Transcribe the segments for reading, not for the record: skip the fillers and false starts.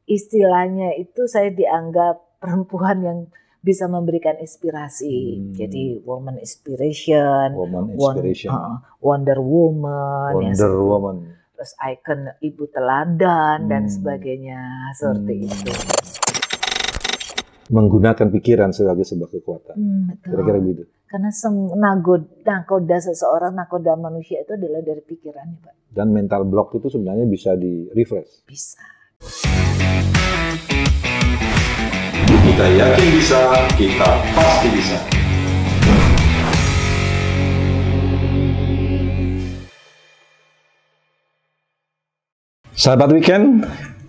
istilahnya itu saya dianggap perempuan yang bisa memberikan inspirasi. Jadi woman inspiration, Wonder Woman, Wonder Woman. Terus ikon ibu teladan dan sebagainya seperti itu. Menggunakan pikiran sebagai sebuah kekuatan. Kira-kira begitu. Karena nakoda manusia itu adalah dari pikirannya, Pak. Dan mental block itu sebenarnya bisa di-refresh. Bisa. Kita yakin bisa, kita pasti bisa. Sahabat Weekend,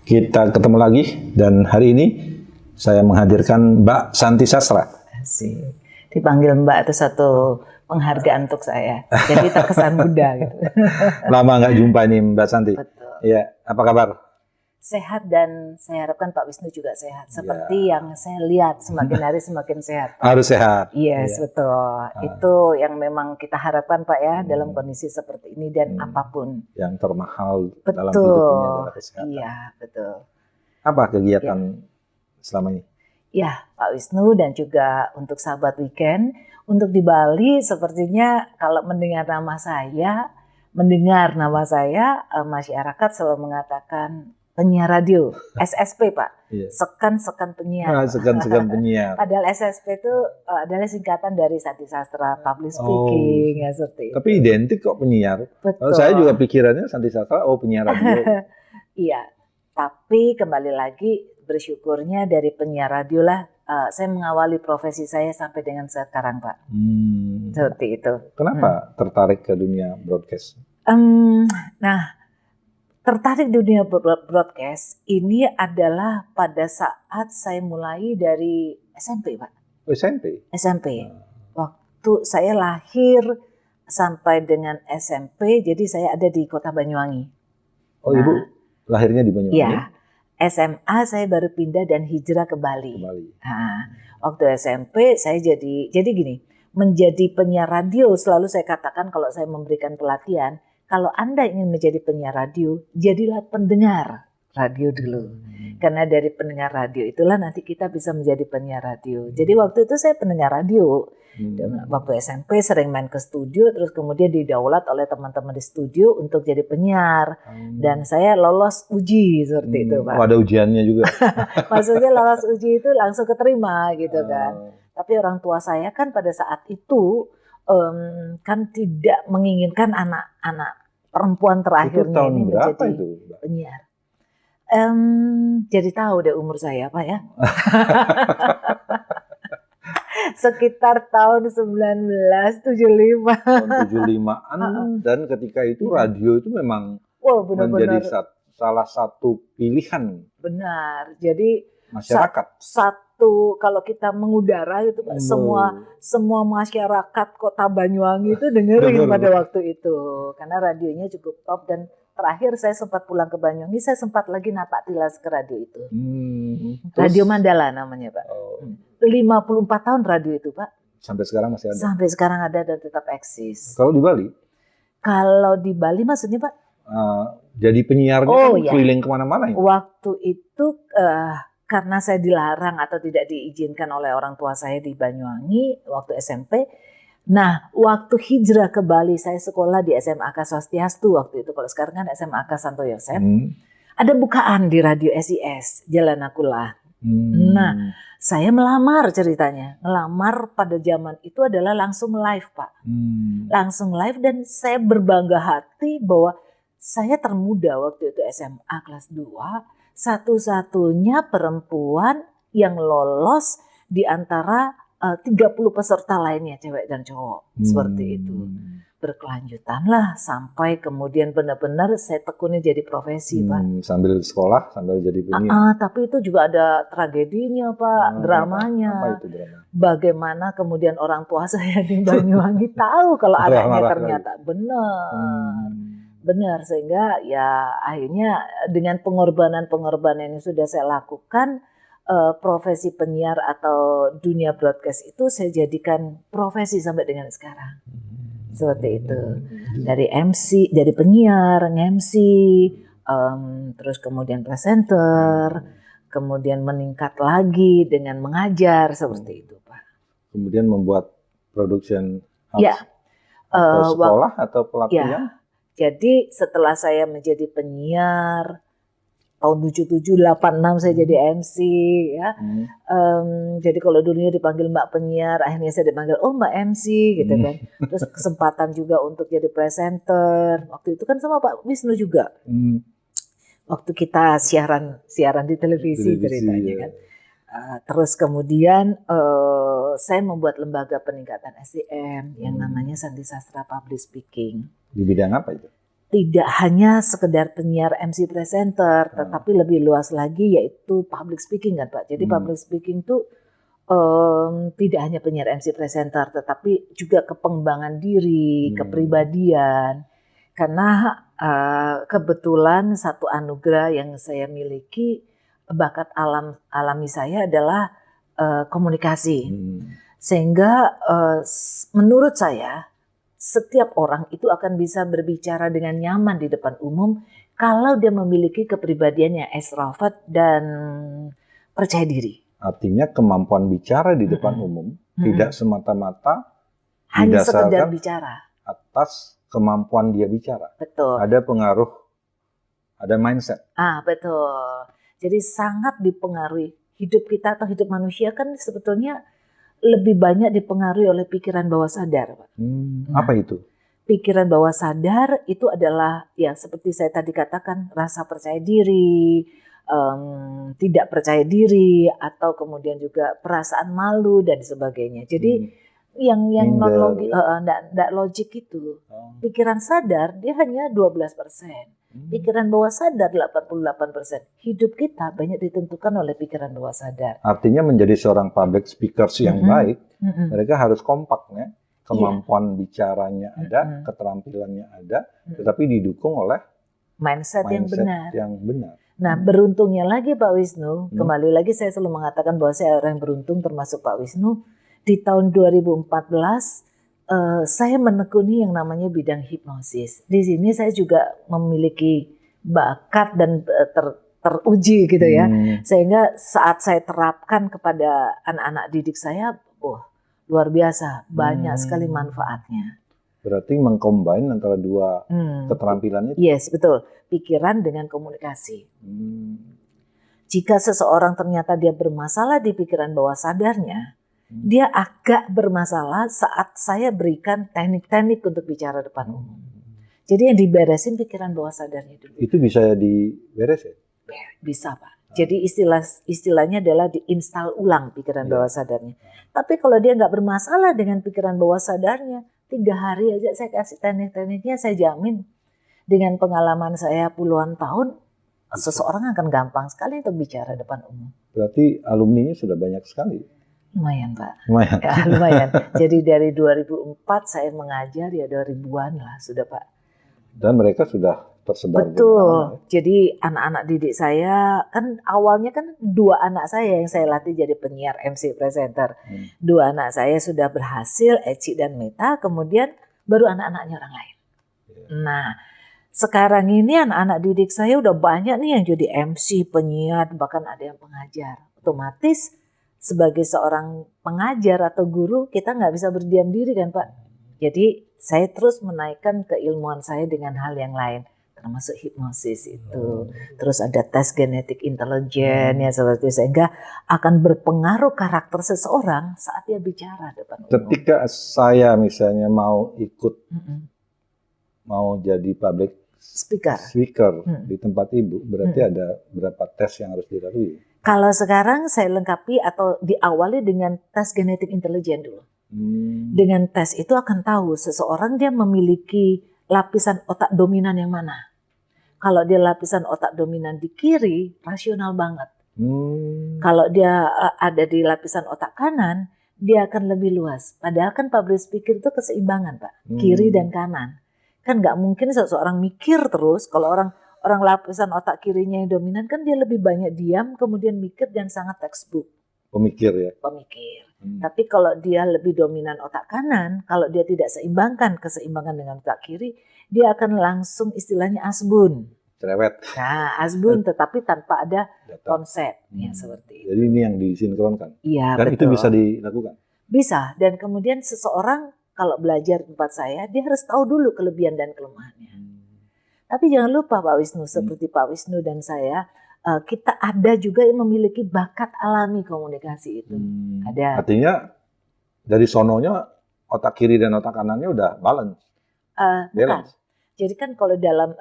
kita ketemu lagi dan hari ini saya menghadirkan Mbak Santi Sastra. Asik. Dipanggil Mbak itu satu penghargaan untuk saya. Jadi terkesan muda gitu. Lama nggak jumpa ini Mbak Santi. Betul. Iya, apa kabar? Sehat, dan saya harapkan Pak Wisnu juga sehat. Seperti yang saya lihat, semakin hari semakin sehat. Harus sehat. Yes, betul. Itu yang memang kita harapkan Pak ya, dalam kondisi seperti ini dan apapun. Yang termahal dalam hidup ini adalah kesehatan. Iya, betul. Apa kegiatan selama ini? Ya, Pak Wisnu dan juga untuk sahabat Weekend, untuk di Bali sepertinya kalau mendengar nama saya, masyarakat selalu mengatakan penyiar radio, SSP Pak, sekan-sekan penyiar. Sekan-sekan penyiar. Padahal SSP itu adalah singkatan dari Santi Sastra, public speaking, ya seperti itu. Tapi identik kok penyiar. Betul. Saya juga pikirannya Santi Sastra, penyiar radio. Iya, tapi kembali lagi bersyukurnya dari penyiar radio lah, saya mengawali profesi saya sampai dengan sekarang Pak. Seperti itu. Kenapa tertarik ke dunia broadcast? Tertarik dunia broadcast ini adalah pada saat saya mulai dari SMP, Pak. SMP. Waktu saya lahir sampai dengan SMP, jadi saya ada di Kota Banyuwangi. Oh, Ibu lahirnya di Banyuwangi? Iya. SMA saya baru pindah dan hijrah ke Bali. Waktu SMP saya jadi gini, menjadi penyiar radio selalu saya katakan kalau saya memberikan pelatihan, kalau Anda ingin menjadi penyiar radio, jadilah pendengar radio dulu. Karena dari pendengar radio itulah nanti kita bisa menjadi penyiar radio. Jadi waktu itu saya pendengar radio. Waktu SMP sering main ke studio, terus kemudian didaulat oleh teman-teman di studio untuk jadi penyiar. Dan saya lolos uji seperti itu, Pak. Oh, ada ujiannya juga? Maksudnya lolos uji itu langsung keterima gitu kan. Tapi orang tua saya kan pada saat itu kan tidak menginginkan anak-anak perempuan terakhirnya ini menjadi penyiar. Jadi tahu deh umur saya Pak ya. Sekitar tahun 1975. Tahun 75-an dan ketika itu radio itu memang menjadi salah satu pilihan. Benar. Jadi masyarakat. Kalau kita mengudara gitu Pak, semua masyarakat Kota Banyuwangi itu dengerin pada waktu itu. Karena radionya cukup top, dan terakhir saya sempat pulang ke Banyuwangi, saya sempat lagi napak tilas ke radio itu. Radio Mandala namanya Pak. 54 tahun radio itu Pak. Sampai sekarang masih ada? Sampai sekarang ada dan tetap eksis. Kalau di Bali? Kalau di Bali maksudnya Pak? Jadi penyiarnya keliling kemana-mana ya? Waktu itu karena saya dilarang atau tidak diizinkan oleh orang tua saya di Banyuwangi waktu SMP. Nah, waktu hijrah ke Bali, saya sekolah di SMAK Swastiastu waktu itu. Kalau sekarang kan SMAK Santo Yosef. Ada bukaan di Radio SIS, Jalan Akula. Nah, saya melamar ceritanya. Ngelamar pada zaman itu adalah langsung live, Pak. Langsung live, dan saya berbangga hati bahwa saya termuda waktu itu SMA kelas 2. Satu-satunya perempuan yang lolos di antara 30 peserta lainnya, cewek dan cowok. Seperti itu. Berkelanjutanlah sampai kemudian benar-benar saya tekuni jadi profesi, Pak. Sambil sekolah, sambil jadi penyiar. Tapi itu juga ada tragedinya, Pak, dramanya. Apa itu drama? Bagaimana kemudian orang tua saya di Banyuwangi tahu kalau anaknya ternyata benar, sehingga ya akhirnya dengan pengorbanan yang sudah saya lakukan, profesi penyiar atau dunia broadcast itu saya jadikan profesi sampai dengan sekarang. Seperti itu. Dari MC, dari penyiar, nge-MC, terus kemudian presenter, kemudian meningkat lagi dengan mengajar seperti itu, Pak. Kemudian membuat production house Ya, atau sekolah atau pelatihan? ya. Jadi setelah saya menjadi penyiar tahun 77-86 saya jadi MC ya. Jadi kalau dulunya dipanggil Mbak Penyiar, akhirnya saya dipanggil Mbak MC gitu kan. Terus kesempatan juga untuk jadi presenter. Waktu itu kan sama Pak Wisnu juga. Waktu kita siaran di televisi ceritanya kan. Terus kemudian saya membuat lembaga peningkatan SDM yang namanya Sandi Sastra Public Speaking. Di bidang apa itu? Tidak hanya sekedar penyiar MC presenter, tetapi lebih luas lagi yaitu public speaking kan Pak. Jadi public speaking itu tidak hanya penyiar MC presenter, tetapi juga kepengembangan diri, kepribadian. Karena kebetulan satu anugerah yang saya miliki, bakat alami saya adalah komunikasi. Sehingga menurut saya setiap orang itu akan bisa berbicara dengan nyaman di depan umum kalau dia memiliki kepribadian yang extrovert dan percaya diri. Artinya kemampuan bicara di depan umum tidak semata-mata hanya sekedar bicara atas kemampuan dia bicara. Betul. Ada pengaruh, ada mindset. Betul. Jadi sangat dipengaruhi. Hidup kita atau hidup manusia kan sebetulnya lebih banyak dipengaruhi oleh pikiran bawah sadar, Pak. Apa itu? Pikiran bawah sadar itu adalah ya seperti saya tadi katakan rasa percaya diri, tidak percaya diri, atau kemudian juga perasaan malu dan sebagainya. Jadi yang non logik itu, pikiran sadar dia hanya 12%. Pikiran bawah sadar 88%. Hidup kita banyak ditentukan oleh pikiran bawah sadar. Artinya menjadi seorang public speakers yang baik, mereka harus kompak ya. Kemampuan bicaranya ada, keterampilannya ada, tetapi didukung oleh mindset yang benar. Nah, beruntungnya lagi Pak Wisnu, kembali lagi saya selalu mengatakan bahwa saya orang yang beruntung termasuk Pak Wisnu. Di tahun 2014 saya menekuni yang namanya bidang hipnosis. Di sini saya juga memiliki bakat dan teruji gitu ya. Sehingga saat saya terapkan kepada anak-anak didik saya, luar biasa, banyak sekali manfaatnya. Berarti mengcombine antara dua keterampilan itu? Yes, betul. Pikiran dengan komunikasi. Jika seseorang ternyata dia bermasalah di pikiran bawah sadarnya, dia agak bermasalah saat saya berikan teknik-teknik untuk bicara depan umum. Jadi yang diberesin pikiran bawah sadarnya dulu. Itu bisa diberesin? Bisa Pak. Jadi istilahnya adalah diinstal ulang pikiran bawah sadarnya. Tapi kalau dia nggak bermasalah dengan pikiran bawah sadarnya, 3 hari aja saya kasih teknik-tekniknya, saya jamin dengan pengalaman saya puluhan tahun, seseorang akan gampang sekali untuk bicara depan umum. Berarti alumninya sudah banyak sekali? Lumayan Pak. Lumayan. Ya, lumayan. Jadi dari 2004 saya mengajar ya 2000-an lah sudah Pak. Dan mereka sudah tersebar. Betul. Jadi anak-anak didik saya kan awalnya kan 2 anak saya yang saya latih jadi penyiar MC presenter. 2 anak saya sudah berhasil, Eci dan Meta, kemudian baru anak-anaknya orang lain. Nah, sekarang ini anak-anak didik saya udah banyak nih yang jadi MC, penyiar, bahkan ada yang pengajar. Otomatis sebagai seorang pengajar atau guru kita nggak bisa berdiam diri kan Pak. Jadi saya terus menaikkan keilmuan saya dengan hal yang lain, termasuk hipnosis itu. Terus ada tes genetik intelijen ya seperti itu, sehingga akan berpengaruh karakter seseorang saat dia bicara depan umum. Ketika saya misalnya mau ikut, mau jadi public speaker di tempat Ibu, berarti ada berapa tes yang harus dilalui? Kalau sekarang saya lengkapi atau diawali dengan tes genetik intelijen dulu. Dengan tes itu akan tahu seseorang dia memiliki lapisan otak dominan yang mana. Kalau dia lapisan otak dominan di kiri, rasional banget. Kalau dia ada di lapisan otak kanan, dia akan lebih luas. Padahal kan public speaker itu keseimbangan Pak, kiri dan kanan. Kan nggak mungkin seseorang mikir terus. Kalau orang lapisan otak kirinya yang dominan kan dia lebih banyak diam, kemudian mikir dan sangat textbook. Pemikir ya? Pemikir. Tapi kalau dia lebih dominan otak kanan, kalau dia tidak keseimbangan dengan otak kiri, dia akan langsung istilahnya asbun. cerewet. Nah, asbun tetapi tanpa ada konsep yang seperti itu. Jadi ini yang disinkronkan. Iya, Dan betul. itu bisa dilakukan. Bisa. Dan kemudian seseorang kalau belajar di tempat saya, dia harus tahu dulu kelebihan dan kelemahannya. Tapi jangan lupa Pak Wisnu, seperti Pak Wisnu dan saya, kita ada juga yang memiliki bakat alami komunikasi itu. Ada. Artinya dari sononya otak kiri dan otak kanannya udah balance. Bukan. Jadi kan kalau dalam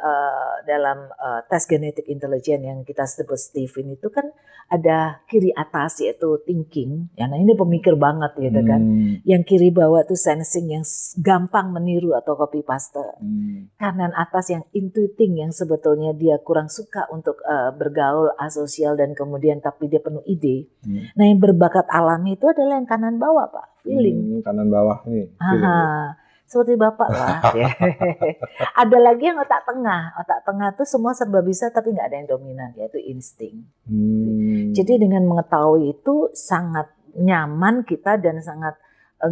tes genetik intelijen yang kita sebut Stephen itu kan ada kiri atas yaitu thinking, ya nah ini pemikir banget gitu kan. Yang kiri bawah itu sensing yang gampang meniru atau copy paste. Kanan atas yang intuiting yang sebetulnya dia kurang suka untuk bergaul asosial dan kemudian tapi dia penuh ide. Nah yang berbakat alami itu adalah yang kanan bawah Pak, feeling. Kanan bawah nih. Seperti Bapak lah. Ya. Ada lagi yang otak tengah. Otak tengah itu semua serba bisa tapi nggak ada yang dominan, yaitu insting. Jadi dengan mengetahui itu sangat nyaman kita dan sangat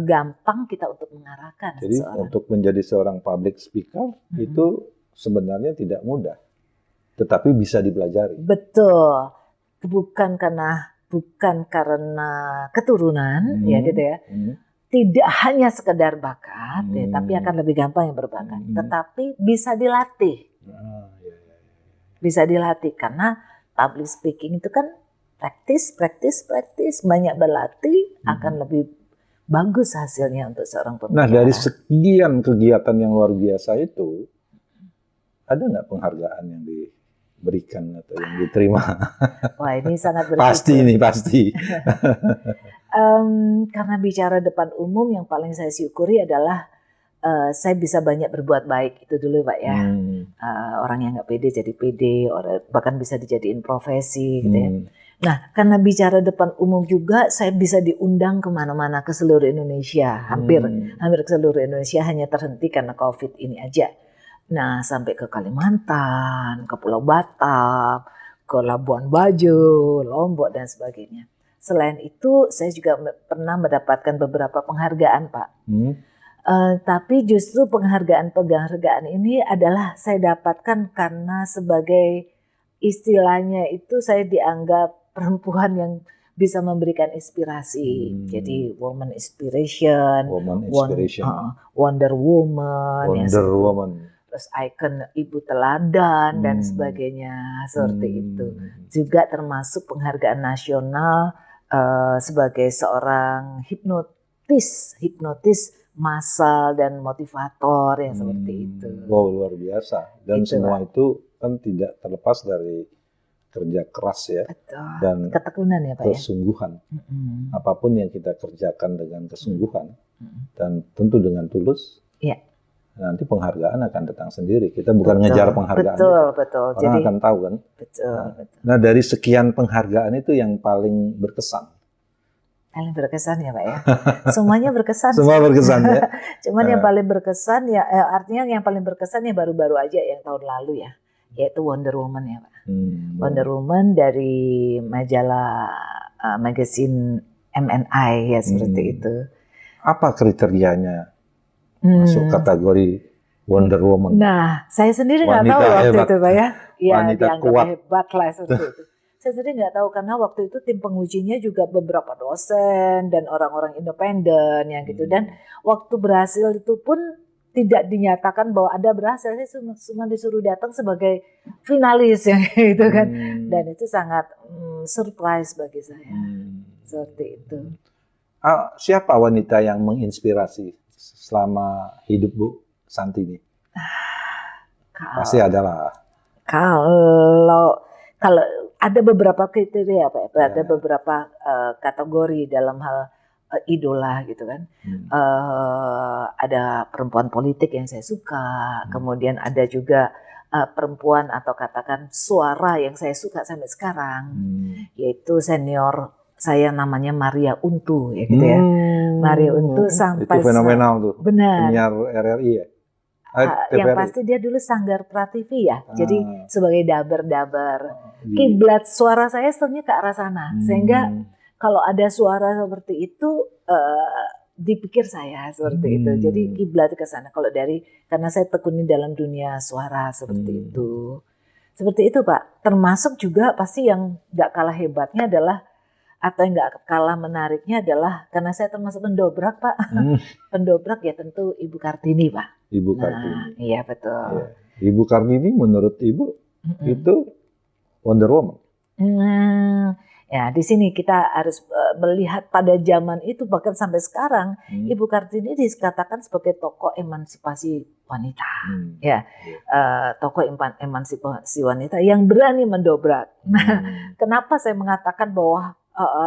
gampang kita untuk mengarahkan. Jadi untuk menjadi seorang public speaker itu sebenarnya tidak mudah, tetapi bisa dipelajari. Betul. Bukan karena keturunan, ya gitu ya. Tidak hanya sekedar bakat, ya, tapi akan lebih gampang yang berbakat. Tetapi bisa dilatih. Bisa dilatih karena public speaking itu kan praktis, banyak berlatih akan lebih bagus hasilnya untuk seorang pembicara. Nah dari sekian kegiatan yang luar biasa itu, ada nggak penghargaan yang diberikan atau yang diterima? Wah ini sangat bersyukur. Pasti. Karena bicara depan umum yang paling saya syukuri adalah saya bisa banyak berbuat baik itu dulu Pak ya. Orang yang nggak pede jadi pede, bahkan bisa dijadiin profesi gitu ya. Nah karena bicara depan umum juga saya bisa diundang kemana-mana ke seluruh Indonesia, hampir ke seluruh Indonesia hanya terhenti karena COVID ini aja. Nah sampai ke Kalimantan, ke Pulau Batam, ke Labuan Bajo, Lombok dan sebagainya. Selain itu, saya juga pernah mendapatkan beberapa penghargaan, Pak. Tapi justru penghargaan ini adalah saya dapatkan karena sebagai istilahnya itu saya dianggap perempuan yang bisa memberikan inspirasi. Jadi woman inspiration. Wonder Woman. Terus ikon ibu teladan dan sebagainya seperti itu. Juga termasuk penghargaan nasional sebagai seorang hipnotis massal dan motivator yang seperti itu. Wow luar biasa. Dan itu, semua itu kan tidak terlepas dari kerja keras ya. Betul. Dan ketekunan ya Pak kesungguhan. Apapun yang kita kerjakan dengan kesungguhan dan tentu dengan tulus. Iya. Nanti penghargaan akan datang sendiri. Kita bukan ngejar penghargaan. Betul. Orang jadi, akan tahu kan. Betul. Nah dari sekian penghargaan itu yang paling berkesan. Paling berkesan ya Pak ya. Semuanya berkesan. Semua berkesan ya. Cuman yang paling berkesan ya artinya yang paling berkesan ya baru-baru aja yang tahun lalu ya. Yaitu Wonder Woman ya Pak. Wonder Woman dari majalah magazine MNI ya seperti itu. Apa kriterianya? Masuk kategori Wonder Woman. Nah, saya sendiri nggak tahu waktu itu, Pak ya. Iya, dianggap kuat. hebat lah seperti itu. Saya sendiri nggak tahu karena waktu itu tim pengujinya juga beberapa dosen dan orang-orang independen yang gitu. Dan waktu berhasil itu pun tidak dinyatakan bahwa ada berhasil. Saya cuma disuruh datang sebagai finalis yang gitu kan. Dan itu sangat surprise bagi saya. Seperti itu. Siapa wanita yang menginspirasi selama hidup Bu Santi ini? Pasti adalah. Kalau ada beberapa kriteria Pak, ada beberapa kategori dalam hal idola gitu kan. Ada perempuan politik yang saya suka, kemudian ada juga perempuan atau katakan suara yang saya suka sampai sekarang, yaitu senior saya namanya Maria Untu ya gitu ya. Maria Untu sampai itu fenomenal tuh. Benar. Penyiar RRI ya. Yang pasti dia dulu Sanggar Prativi ya. Jadi sebagai dabar-dabar. Kiblat suara saya sebenarnya ke arah sana. Sehingga kalau ada suara seperti itu dipikir saya seperti itu. Jadi kiblat ke sana. Karena saya tekuni dalam dunia suara seperti itu. Seperti itu Pak. Termasuk juga pasti yang nggak kalah hebatnya adalah atau yang nggak kalah menariknya adalah karena saya termasuk pendobrak Pak. Pendobrak ya tentu Ibu Kartini Pak. Ibu Kartini. Iya betul. Ya. Ibu Kartini menurut Ibu itu Wonder Woman. Ya di sini kita harus melihat pada zaman itu bahkan sampai sekarang Ibu Kartini dikatakan sebagai tokoh emansipasi wanita, ya tokoh emansipasi wanita yang berani mendobrak. Nah, kenapa saya mengatakan bahwa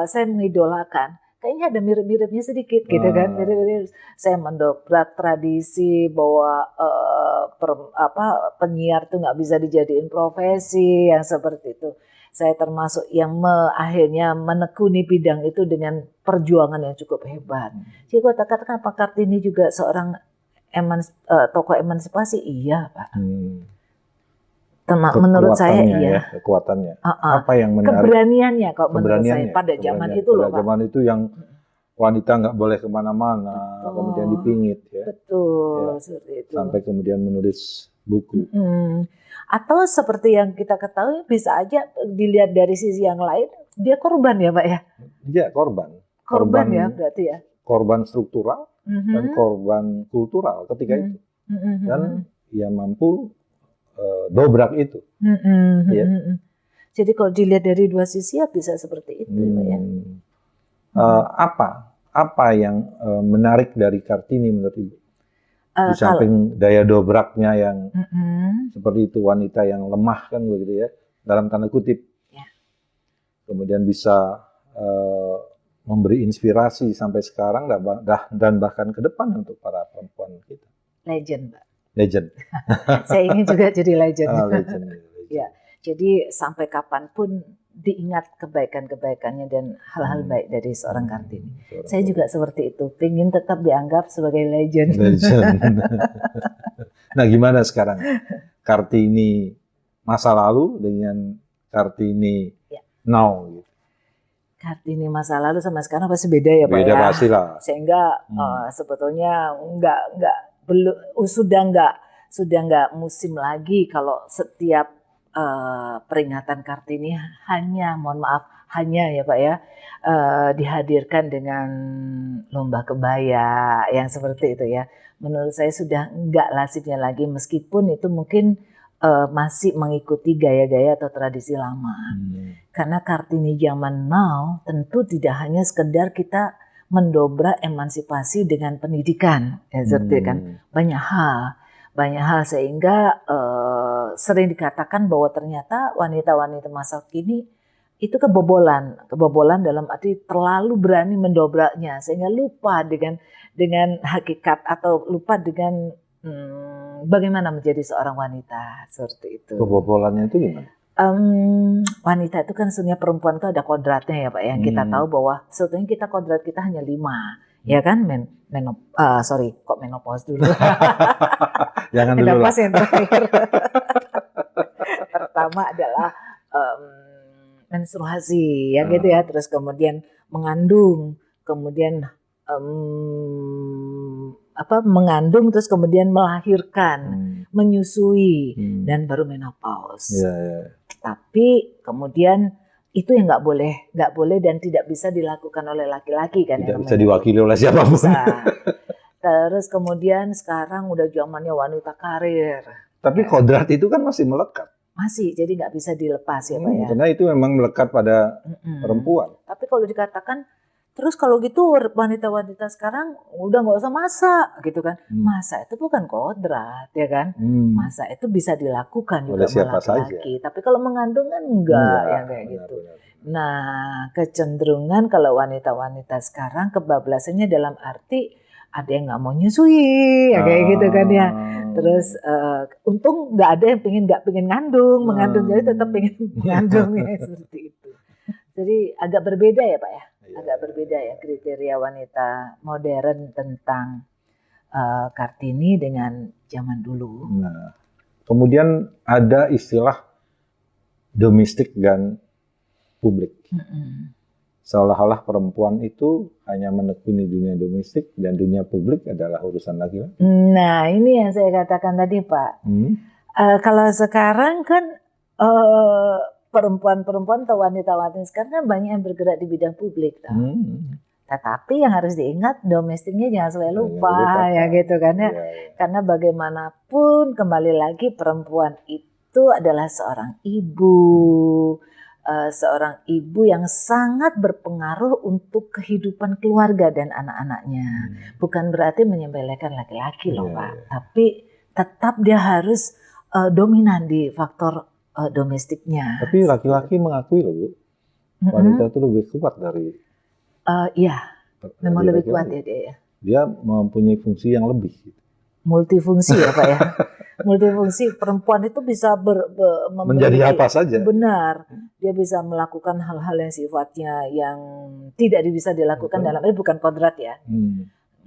saya mengidolakan? Kayaknya ada mirip-miripnya sedikit gitu kan, mirip-mirip. Saya mendobrak tradisi bahwa penyiar tuh nggak bisa dijadiin profesi yang seperti itu. Saya termasuk yang akhirnya menekuni bidang itu dengan perjuangan yang cukup hebat. Jadi gue katakan Pak Kartini juga seorang tokoh emansipasi, iya Pak. Menurut saya iya. Ya, kekuatannya. Apa yang menarik? Keberaniannya kok menurut saya pada zaman itu loh Pak. Pada zaman itu yang wanita nggak boleh kemana-mana, kemudian dipingit ya. Betul, ya, seperti itu. Sampai kemudian menulis buku. Atau seperti yang kita ketahui bisa aja dilihat dari sisi yang lain, dia korban ya Pak ya? Iya korban. Korban ya berarti ya? Korban struktural dan korban kultural ketika itu. Dan ia mampu dobrak itu. Ya. Jadi kalau dilihat dari dua sisi ya bisa seperti itu Pak ya? Apa yang menarik dari Kartini menurut Ibu? Di samping daya dobraknya yang seperti itu, wanita yang lemah kan begitu ya, dalam tanda kutip. Ya. Kemudian bisa memberi inspirasi sampai sekarang dan bahkan ke depan untuk para perempuan kita. Legend, Pak. Legend. Saya ingin juga jadi legend. Legend. Ya, jadi sampai kapanpun diingat kebaikan-kebaikannya dan hal-hal baik dari seorang Kartini. Saya juga seperti itu, ingin tetap dianggap sebagai legend. Nah, gimana sekarang Kartini masa lalu dengan Kartini now? Gitu. Kartini masa lalu sama sekarang pasti beda ya Pak ya. Beda pastilah. Sehingga sebetulnya sudah nggak musim lagi kalau setiap peringatan Kartini hanya ya Pak ya dihadirkan dengan lomba kebaya yang seperti itu ya. Menurut saya sudah enggak lazimnya lagi meskipun itu mungkin masih mengikuti gaya-gaya atau tradisi lama. Karena Kartini zaman now tentu tidak hanya sekedar kita mendobrak emansipasi dengan pendidikan ya seperti kan banyak hal sehingga sering dikatakan bahwa ternyata wanita-wanita masa kini itu kebobolan dalam arti terlalu berani mendobraknya sehingga lupa dengan hakikat atau lupa dengan bagaimana menjadi seorang wanita seperti itu. Kebobolannya itu gimana? Wanita itu kan sebenarnya perempuan itu ada kodratnya ya Pak yang kita tahu bahwa sebetulnya kodrat kita hanya 5 ya kan kok menopause dulu. Jangan dulu lah. Yang terakhir. Pertama adalah menstruasi ya gitu ya, terus kemudian mengandung, kemudian mengandung terus kemudian melahirkan, menyusui dan baru menopause. Tapi kemudian itu yang nggak boleh dan tidak bisa dilakukan oleh laki-laki kan? Tidak bisa diwakili oleh siapapun. Terus kemudian sekarang udah zamannya wanita karir. Tapi kodrat itu kan masih melekat. Masih, jadi nggak bisa dilepas ya Pak ya. Karena itu memang melekat pada perempuan. Tapi kalau dikatakan, terus kalau gitu wanita-wanita sekarang udah nggak usah masak gitu kan. Masak itu bukan kodrat ya kan. Masak itu bisa dilakukan juga oleh laki-laki. Tapi kalau mengandung kan enggak ya kayak gitu. Nah kecenderungan kalau wanita-wanita sekarang kebablasannya dalam arti ada yang nggak mau nyusui ya kayak gitu kan ya. Terus untung nggak ada yang pengen mengandung jadi tetap pengen mengandung ya seperti itu. Jadi agak berbeda ya Pak ya. Agak berbeda ya kriteria wanita modern tentang Kartini dengan zaman dulu. Nah, kemudian ada istilah domestik dan publik. Seolah-olah perempuan itu hanya menekuni dunia domestik dan dunia publik adalah urusan laki-laki. Nah, ini yang saya katakan tadi Pak. Kalau sekarang kan perempuan-perempuan atau wanita-wanita sekarang kan banyak yang bergerak di bidang publik, tetapi yang harus diingat domestiknya jangan sampai lupa ya gitu kan ya. Karena bagaimanapun kembali lagi perempuan itu adalah seorang ibu yang sangat berpengaruh untuk kehidupan keluarga dan anak-anaknya. Bukan berarti menyepelekan laki-laki loh Pak, tapi tetap dia harus dominan di faktor domestiknya. Tapi laki-laki mengakui loh Bu, wanita itu lebih kuat dari. Iya, memang lebih kuat ya dia ya. Dia mempunyai fungsi yang lebih. Multifungsi ya Pak ya. Multifungsi, perempuan itu bisa menjadi apa saja. Benar, dia bisa melakukan hal-hal yang sifatnya yang tidak bisa dilakukan dalam bukan kodrat ya.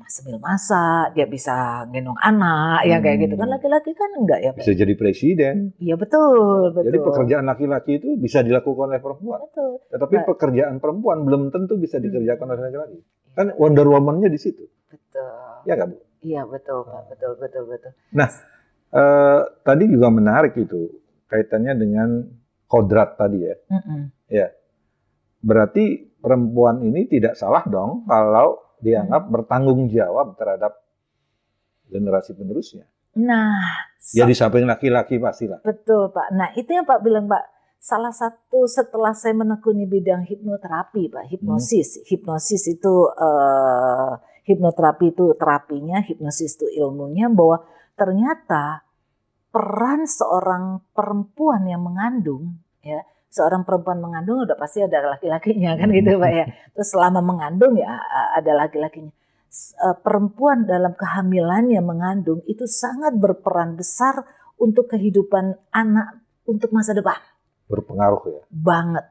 Sambil masak, dia bisa gendong anak, ya kayak gitu kan. Laki-laki kan enggak ya Pak? Bisa jadi presiden. Iya betul. Jadi pekerjaan laki-laki itu bisa dilakukan oleh perempuan. Betul. Tetapi pekerjaan perempuan belum tentu bisa dikerjakan oleh laki-laki. Kan Wonder Woman-nya di situ. Betul. Ya kan Bu? Iya betul Pak, betul. Nah, tadi juga menarik itu kaitannya dengan kodrat tadi ya. Ya, berarti perempuan ini tidak salah dong kalau dianggap bertanggung jawab terhadap generasi penerusnya. Nah, ya di samping laki-laki pastilah. Betul Pak. Nah itu yang Pak bilang Pak. Salah satu setelah saya menekuni bidang hipnoterapi Pak, hipnosis itu hipnoterapi itu terapinya, hipnosis itu ilmunya, bahwa ternyata peran seorang perempuan yang mengandung ya. Seorang perempuan mengandung udah pasti ada laki-lakinya kan gitu Pak ya. Terus selama mengandung ya ada laki-lakinya. Perempuan dalam kehamilannya mengandung itu sangat berperan besar untuk kehidupan anak untuk masa depan. Berpengaruh ya? Banget.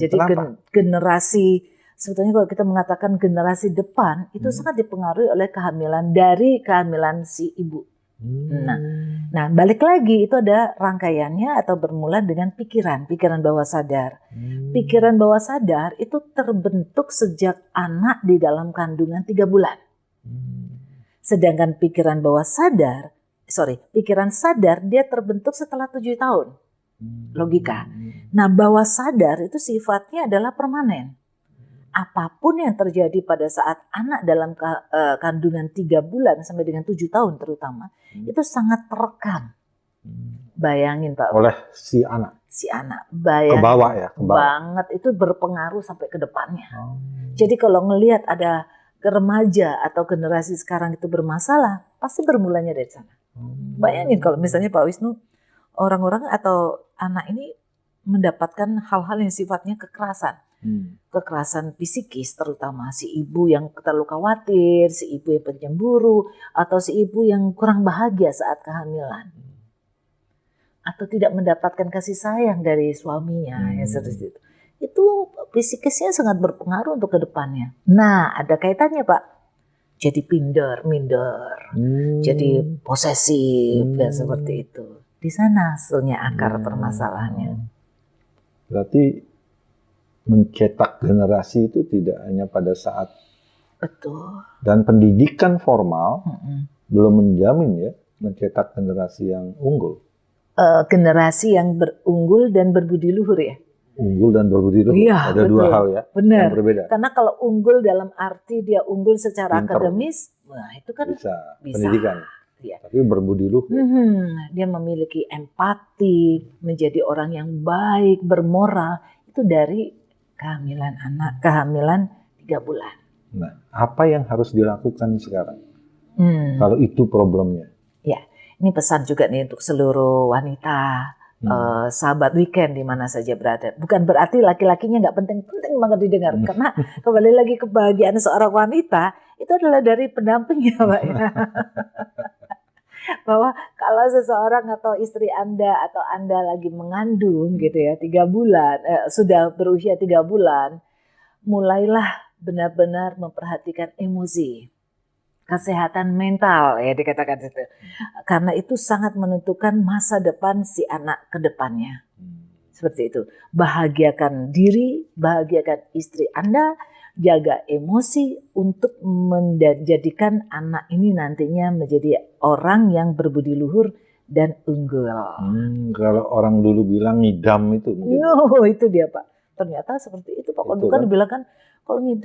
Jadi generasi, sebetulnya kalau kita mengatakan generasi depan itu sangat dipengaruhi oleh kehamilan si ibu. Nah, balik lagi itu ada rangkaiannya atau bermula dengan pikiran bawah sadar. Pikiran bawah sadar itu terbentuk sejak anak di dalam kandungan 3 bulan. Sedangkan pikiran sadar dia terbentuk setelah 7 tahun. Logika. Nah, bawah sadar itu sifatnya adalah permanen. Apapun yang terjadi pada saat anak dalam kandungan 3 bulan sampai dengan 7 tahun terutama, itu sangat terekam. Bayangin Pak. Oleh si anak. Bayangin. Kebawa ya. Banget, itu berpengaruh sampai ke depannya. Jadi kalau ngelihat ada remaja atau generasi sekarang itu bermasalah, pasti bermulanya dari sana. Bayangin kalau misalnya Pak Wisnu, orang-orang atau anak ini mendapatkan hal-hal yang sifatnya kekerasan. Kekerasan psikis, terutama si ibu yang terlalu khawatir, si ibu yang pencemburu, atau si ibu yang kurang bahagia saat kehamilan, atau tidak mendapatkan kasih sayang dari suaminya, ya seperti itu. Itu psikisnya sangat berpengaruh untuk kedepannya. Nah, ada kaitannya Pak. Jadi minder, jadi posesif dan seperti itu. Di sana hasilnya akar permasalahannya. Berarti mencetak generasi itu tidak hanya pada saat. Betul. Dan pendidikan formal belum menjamin ya mencetak generasi yang unggul. Generasi yang unggul dan berbudi luhur ya. Unggul dan berbudi luhur. Iya, ada betul. Dua hal ya. Benar. Yang berbeda. Karena kalau unggul dalam arti dia unggul secara akademis, wah itu kan bisa. Pendidikan. Ya. Tapi berbudi luhur. Dia memiliki empati, menjadi orang yang baik, bermoral, itu dari kehamilan 3 bulan. Nah, apa yang harus dilakukan sekarang? Kalau itu problemnya. Ya, ini pesan juga nih untuk seluruh wanita, sahabat weekend di mana saja berada. Bukan berarti laki-lakinya nggak penting banget didengar, karena kembali lagi kebahagiaan seorang wanita itu adalah dari pendampingnya, Pak ya. Bahwa kalau seseorang atau istri Anda atau Anda lagi mengandung gitu ya 3 bulan, sudah berusia 3 bulan, mulailah benar-benar memperhatikan emosi, kesehatan mental ya dikatakan itu. Karena itu sangat menentukan masa depan si anak ke depannya. Seperti itu. Bahagiakan diri, bahagiakan istri Anda, jaga emosi untuk menjadikan anak ini nantinya menjadi orang yang berbudi luhur dan unggul. Kalau orang dulu bilang ngidam itu mungkin. Itu dia Pak. Ternyata seperti itu Pak. Kalau kan dibilang kan,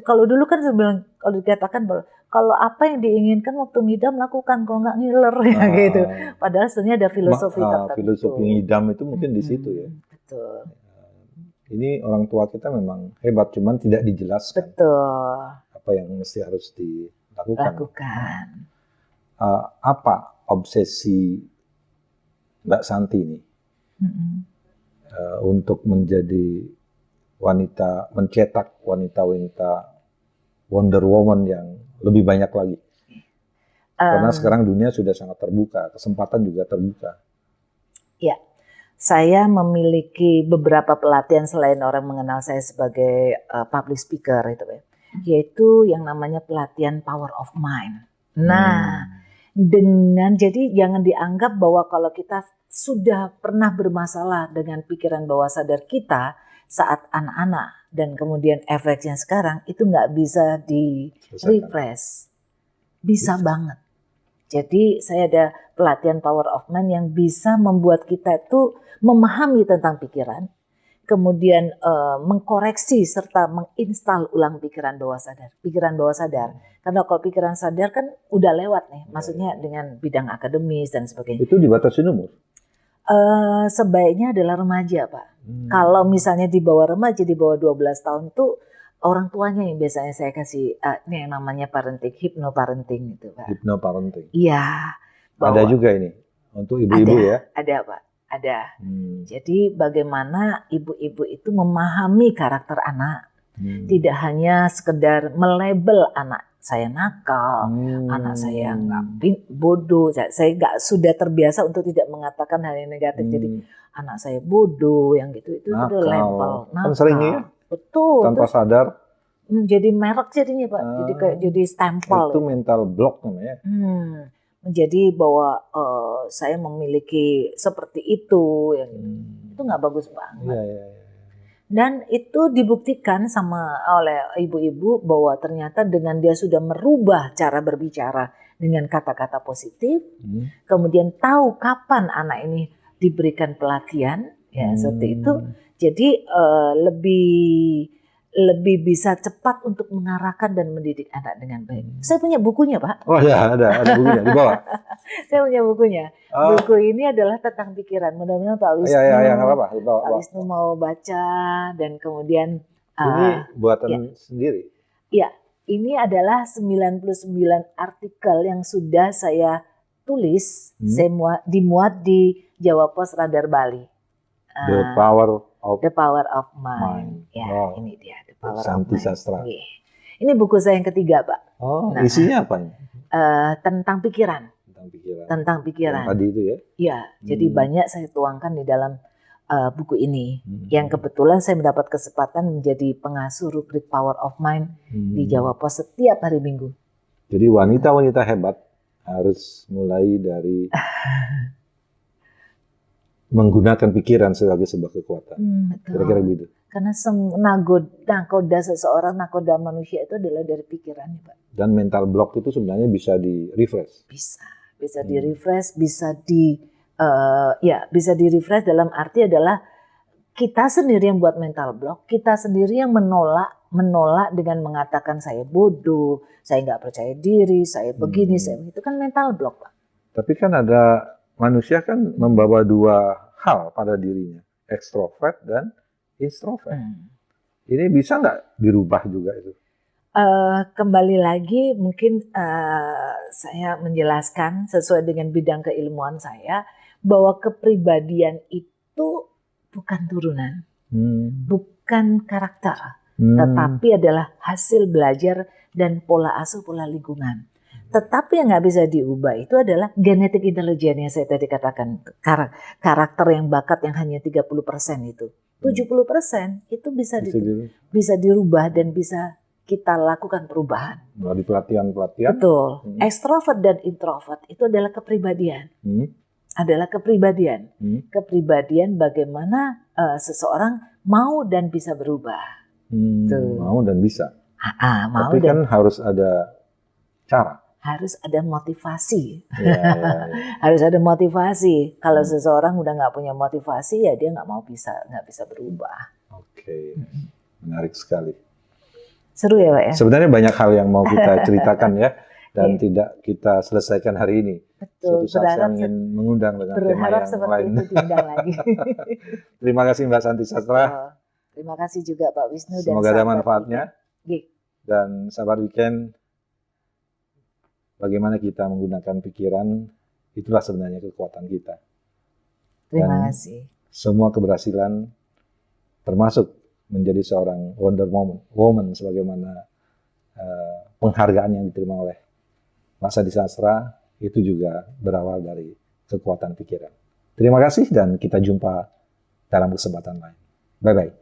kalau dulu kan saya bilang, kalau dikatakan bahwa kalau apa yang diinginkan waktu ngidam lakukan, kalau nggak ngiler ya gitu. Padahal sebenarnya ada filosofi tertentu. Filosofi ngidam itu mungkin di situ ya. Betul. Ini orang tua kita memang hebat, cuman tidak dijelaskan. Betul. Apa yang mesti harus dilakukan. Apa obsesi Mbak Santi ini untuk menjadi wanita, mencetak wanita-wanita Wonder Woman yang lebih banyak lagi? Karena sekarang dunia sudah sangat terbuka, kesempatan juga terbuka. Ya, saya memiliki beberapa pelatihan selain orang mengenal saya sebagai public speaker itu ya, yaitu yang namanya pelatihan Power of Mind. Nah, jadi jangan dianggap bahwa kalau kita sudah pernah bermasalah dengan pikiran bawah sadar kita saat anak-anak dan kemudian efeknya sekarang itu nggak bisa di refresh. Bisa banget. Jadi saya ada pelatihan Power of Mind yang bisa membuat kita itu memahami tentang pikiran, kemudian mengkoreksi serta menginstal ulang pikiran bawah sadar. Karena kalau pikiran sadar kan udah lewat nih, maksudnya dengan bidang akademis dan sebagainya. Itu dibatasi umur? Sebaiknya adalah remaja Pak. Kalau misalnya di bawah remaja, di bawah 12 tahun tuh orang tuanya yang biasanya saya kasih ini yang namanya parenting, hypnoparenting gitu Pak. Hypnoparenting? Iya. Ada juga ini untuk ibu-ibu ya? Ada Pak, ada. Jadi bagaimana ibu-ibu itu memahami karakter anak. Tidak hanya sekedar melabel anak saya nakal, anak saya nggak bodoh. Saya nggak sudah terbiasa untuk tidak mengatakan hal yang negatif. Jadi anak saya bodoh, yang gitu itu udah label. Kan sering ya? Betul. Tanpa sadar. Jadi merek jadinya Pak. Jadi kayak jadi stempel. Itu mental block namanya. Menjadi bahwa saya memiliki seperti itu, yang itu nggak bagus banget. Iya. Dan itu dibuktikan oleh ibu-ibu bahwa ternyata dengan dia sudah merubah cara berbicara dengan kata-kata positif, kemudian tahu kapan anak ini diberikan pelatihan, ya seperti itu, jadi lebih bisa cepat untuk mengarahkan dan mendidik anak dengan baik. Saya punya bukunya Pak. Oh ya, ada bukunya di bawah. Saya punya bukunya. Buku ini adalah tentang pikiran. Mudah-mudahan Pak Wisnu, Pak Wisnu mau baca dan kemudian ini buatan sendiri. Iya, ini adalah 99 artikel yang sudah saya tulis, saya dimuat di Jawa Pos Radar Bali. The Power of Mind. Ya, ini dia The Power Santi of Mind. Sastra. Ini buku saya yang ketiga, Pak. Isinya apa ini? Tentang pikiran. Tentang pikiran. Tadi itu ya? Iya, jadi banyak saya tuangkan di dalam buku ini. Yang kebetulan saya mendapat kesempatan menjadi pengasuh rubrik Power of Mind di Jawa Pos setiap hari Minggu. Jadi wanita-wanita hebat harus mulai dari menggunakan pikiran sebagai sebuah kekuatan. Kira-kira begitu. Karena nakoda seseorang, nakoda manusia itu adalah dari pikirannya, Pak. Dan mental block itu sebenarnya bisa di-refresh. Bisa di-refresh, bisa di-refresh dalam arti adalah kita sendiri yang buat mental block, kita sendiri yang menolak dengan mengatakan saya bodoh, saya nggak percaya diri, saya begini, saya begitu, kan mental block, Pak. Tapi kan ada manusia kan membawa dua hal pada dirinya, ekstrovert dan introvert. Ini bisa nggak dirubah juga itu? Kembali lagi mungkin saya menjelaskan sesuai dengan bidang keilmuan saya bahwa kepribadian itu bukan turunan, bukan karakter, tetapi adalah hasil belajar dan pola asuh, pola lingkungan. Tetapi yang nggak bisa diubah itu adalah genetik intelijen yang saya tadi katakan, karakter yang bakat yang hanya 30% itu. 70% itu bisa dirubah dan bisa kita lakukan perubahan. Melalui pelatihan-pelatihan. Betul. Extrovert dan introvert itu adalah kepribadian. Kepribadian bagaimana seseorang mau dan bisa berubah. Mau dan bisa. Mau tapi kan harus ada cara. harus ada motivasi. Ya. Harus ada motivasi. Kalau seseorang udah nggak punya motivasi, ya dia nggak bisa berubah. Oke, menarik sekali. Seru ya Pak ya? Sebenarnya banyak hal yang mau kita ceritakan ya, dan tidak kita selesaikan hari ini. Betul. Suatu saat saya ingin mengundang dengan tema Berharap yang seperti lain. itu diundang lagi. Terima kasih Mbak Santi Sastra. Terima kasih juga Pak Wisnu. Semoga ada manfaatnya. Weekend. Dan sahabat weekend, bagaimana kita menggunakan pikiran, itulah sebenarnya kekuatan kita. Terima kasih. Semua keberhasilan, termasuk menjadi seorang Wonder Woman sebagaimana penghargaan yang diterima oleh Mas Santi Sastra, itu juga berawal dari kekuatan pikiran. Terima kasih dan kita jumpa dalam kesempatan lain. Bye-bye.